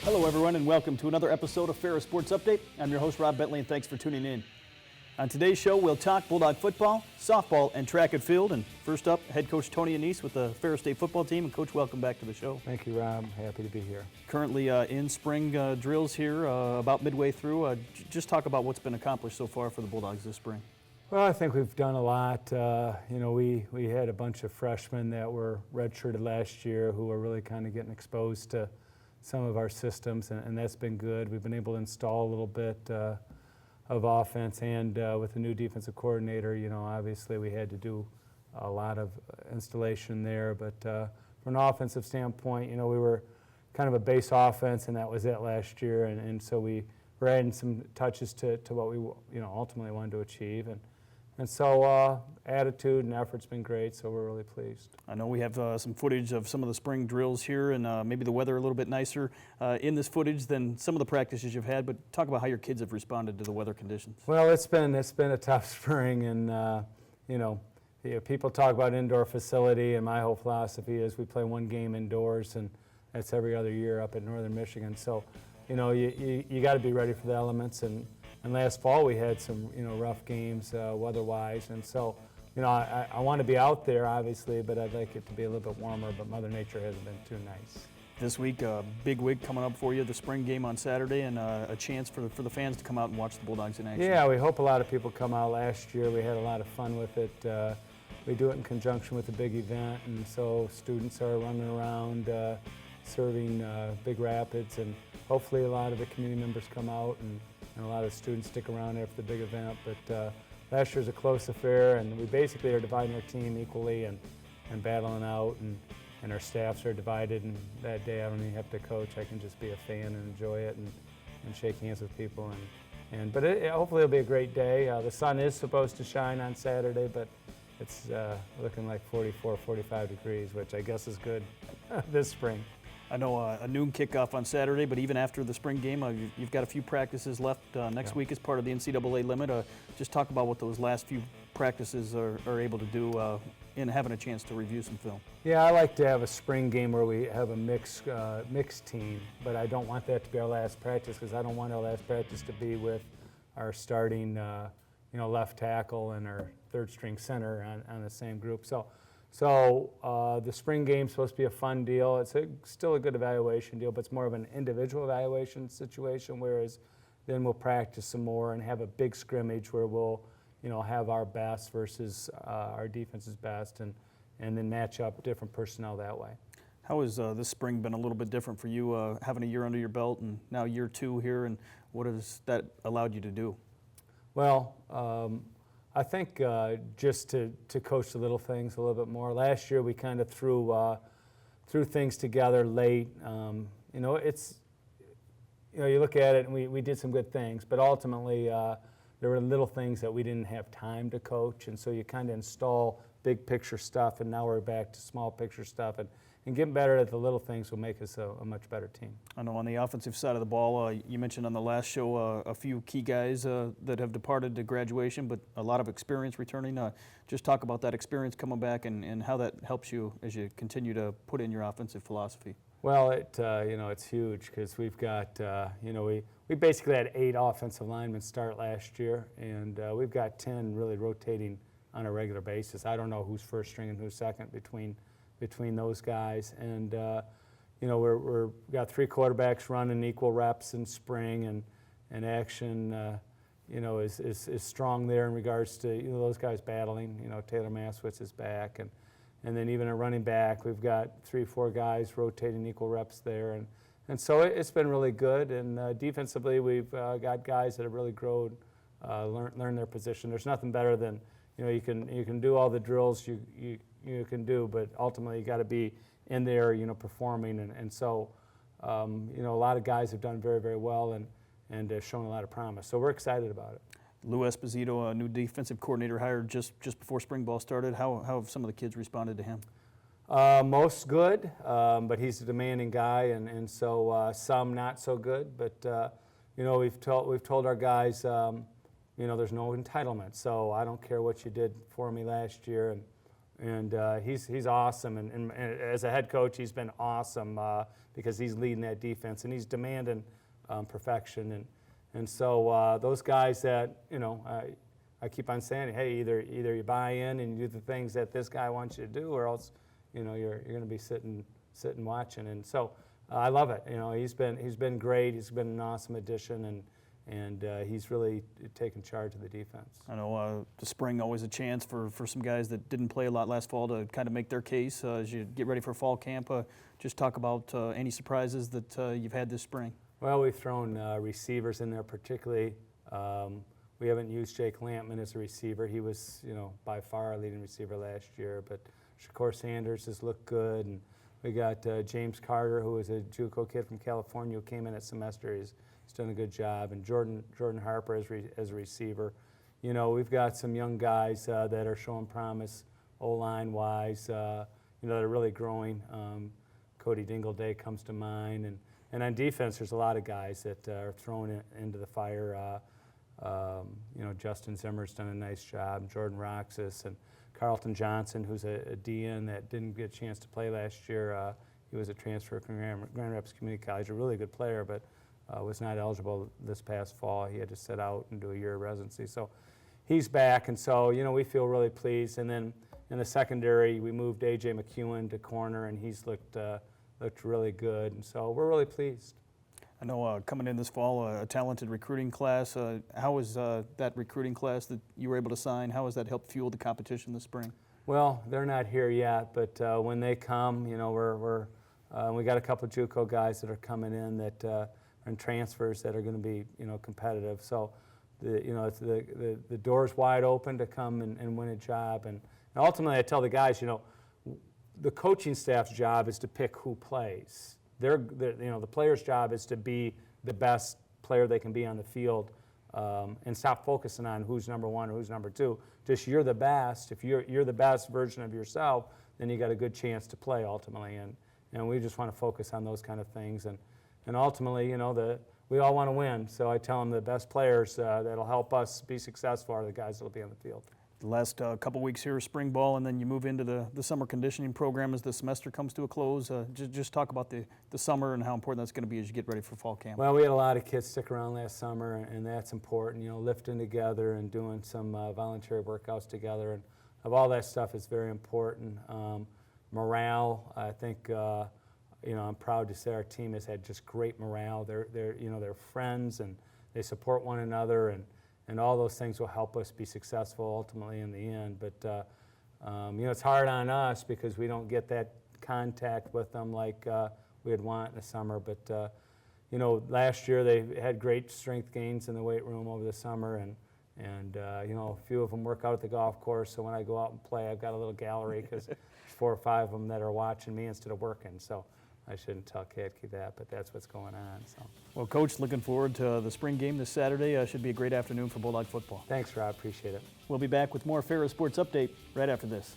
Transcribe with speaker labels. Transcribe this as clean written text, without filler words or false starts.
Speaker 1: Hello everyone and welcome to another episode of Ferris Sports Update. I'm your host Rob Bentley and thanks for tuning in. On today's show we'll talk Bulldog football, softball, and track and field. And first up, head coach Tony Annese with the Ferris State football team. And coach, welcome back to the show.
Speaker 2: Thank you, Rob. Happy to be here.
Speaker 1: Currently in spring drills here, about midway through. Just talk about what's been accomplished so far for the Bulldogs this spring.
Speaker 2: Well, I think we've done a lot. We had a bunch of freshmen that were redshirted last year who were really kind of getting exposed to some of our systems, and that's been good. We've been able to install a little bit of offense, and with the new defensive coordinator, obviously we had to do a lot of installation there. But from an offensive standpoint, we were kind of a base offense, and that was it last year, and so we were adding some touches to what we ultimately wanted to achieve. And so attitude and effort's been great, so we're really pleased.
Speaker 1: I know we have some footage of some of the spring drills here, and maybe the weather a little bit nicer in this footage than some of the practices you've had, but talk about how your kids have responded to the weather conditions.
Speaker 2: Well, it's been a tough spring, and people talk about indoor facility, and my whole philosophy is we play one game indoors, and that's every other year up in northern Michigan. So, you got to be ready for the elements, and last fall we had some rough games weather-wise, and so I want to be out there obviously, but I'd like it to be a little bit warmer, but Mother Nature hasn't been too nice.
Speaker 1: This week, big week coming up for you, the spring game on Saturday, and a chance for the fans to come out and watch the Bulldogs in action.
Speaker 2: Yeah, we hope a lot of people come out. Last year we had a lot of fun with it. We do it in conjunction with a big event, and so students are running around serving Big Rapids, and hopefully a lot of the community members come out, and a lot of students stick around after the big event. But last year's a close affair, and we basically are dividing our team equally and battling out, and our staffs are divided, and that day I don't even have to coach. I can just be a fan and enjoy it and shake hands with people. But hopefully it'll be a great day. The sun is supposed to shine on Saturday, but it's looking like 44, 45 degrees, which I guess is good this spring.
Speaker 1: I know a noon kickoff on Saturday, but even after the spring game, you've got a few practices left next week as part of the NCAA limit. Just talk about what those last few practices are able to do in having a chance to review some film.
Speaker 2: Yeah, I like to have a spring game where we have a mixed team, but I don't want that to be our last practice, because I don't want our last practice to be with our starting left tackle and our third string center on the same group. So the spring game's supposed to be a fun deal. It's still a good evaluation deal, but it's more of an individual evaluation situation, whereas then we'll practice some more and have a big scrimmage where we'll have our best versus our defense's best, and then match up different personnel that way.
Speaker 1: How has this spring been a little bit different for you, having a year under your belt and now year two here, and what has that allowed you to do?
Speaker 2: Well, I think just to coach the little things a little bit more. Last year we kind of threw things together late. You look at it and we did some good things, but ultimately there were little things that we didn't have time to coach, and so you kind of install big picture stuff, and now we're back to small picture stuff, and getting better at the little things will make us a much better team.
Speaker 1: I know on the offensive side of the ball, you mentioned on the last show a few key guys that have departed to graduation, but a lot of experience returning. Just talk about that experience coming back and how that helps you as you continue to put in your offensive philosophy.
Speaker 2: Well, it's huge, because we've got, we basically had 8 offensive linemen start last year, and we've got 10 really rotating on a regular basis. I don't know who's first string and who's second between those guys, and we've got 3 quarterbacks running equal reps in spring, and action is strong there in regards to those guys battling. Taylor Maswitz is back, and then even a running back, we've got 3-4 guys rotating equal reps there, and so it's been really good. And defensively, we've got guys that have really grown, learned their position. There's nothing better than you can do all the drills you can do, but ultimately you got to be in there, performing, and so a lot of guys have done very, very well and shown a lot of promise. So we're excited about it.
Speaker 1: Lou Esposito, a new defensive coordinator hired just before spring ball started. How have some of the kids responded to him?
Speaker 2: Most good, but he's a demanding guy, and so some not so good. But we've told our guys, there's no entitlement. So I don't care what you did for me last year, and And he's awesome, and as a head coach, he's been awesome because he's leading that defense, and he's demanding perfection. And so those guys that, I keep on saying, hey, either you buy in and you do the things that this guy wants you to do, or else, you're going to be sitting watching. And so I love it. He's been great. He's been an awesome addition, and he's really taken charge of the defense.
Speaker 1: I know the spring always a chance for some guys that didn't play a lot last fall to kind of make their case as you get ready for fall camp. Just talk about any surprises that you've had this spring.
Speaker 2: Well, we've thrown receivers in there particularly. We haven't used Jake Lampman as a receiver. He was, by far our leading receiver last year. But Shakur Sanders has looked good, and we got James Carter, who was a JUCO kid from California who came in at semester. He's done a good job, and Jordan Harper as a receiver. We've got some young guys that are showing promise, O-line wise. That are really growing. Cody Dingleday comes to mind, and on defense, there's a lot of guys that are thrown into the fire. Justin Zimmer's done a nice job. Jordan Roxas and Carlton Johnson, who's a DN that didn't get a chance to play last year. He was a transfer from Grand Rapids Community College, a really good player, but was not eligible this past fall. He had to sit out and do a year of residency. So he's back, and so, we feel really pleased. And then in the secondary, we moved A.J. McEwen to corner, and he's looked really good. And so we're really pleased.
Speaker 1: I know coming in this fall, a talented recruiting class. How was that recruiting class that you were able to sign? How has that helped fuel the competition this spring?
Speaker 2: Well, they're not here yet, but when they come, we got a couple of JUCO guys that are coming in that are in transfers that are going to be, competitive. So, the door's wide open to come and win a job. And ultimately, I tell the guys, the coaching staff's job is to pick who plays. The player's job is to be the best player they can be on the field, and stop focusing on who's number one or who's number two. Just you're the best. If you're the best version of yourself, then you got a good chance to play ultimately. And we just want to focus on those kind of things. And ultimately, we all want to win. So I tell them the best players that'll help us be successful are the guys that'll be on the field.
Speaker 1: The last couple weeks here is spring ball, and then you move into the summer conditioning program as the semester comes to a close. Just talk about the summer and how important that's going to be as you get ready for fall camp.
Speaker 2: Well, we had a lot of kids stick around last summer, and that's important. Lifting together and doing some voluntary workouts together, and of all that stuff is very important. Morale, I think, I'm proud to say our team has had just great morale. They're friends, and they support one another, and all those things will help us be successful ultimately in the end. But it's hard on us because we don't get that contact with them like we'd want in the summer. But last year they had great strength gains in the weight room over the summer, and a few of them work out at the golf course. So when I go out and play, I've got a little gallery because there's 4 or 5 of them that are watching me instead of working. So I shouldn't tell Katke that, but that's what's going on. So.
Speaker 1: Well, Coach, looking forward to the spring game this Saturday. Should be a great afternoon for Bulldog football.
Speaker 2: Thanks, Rob. Appreciate it.
Speaker 1: We'll be back with more Ferris Sports Update right after this.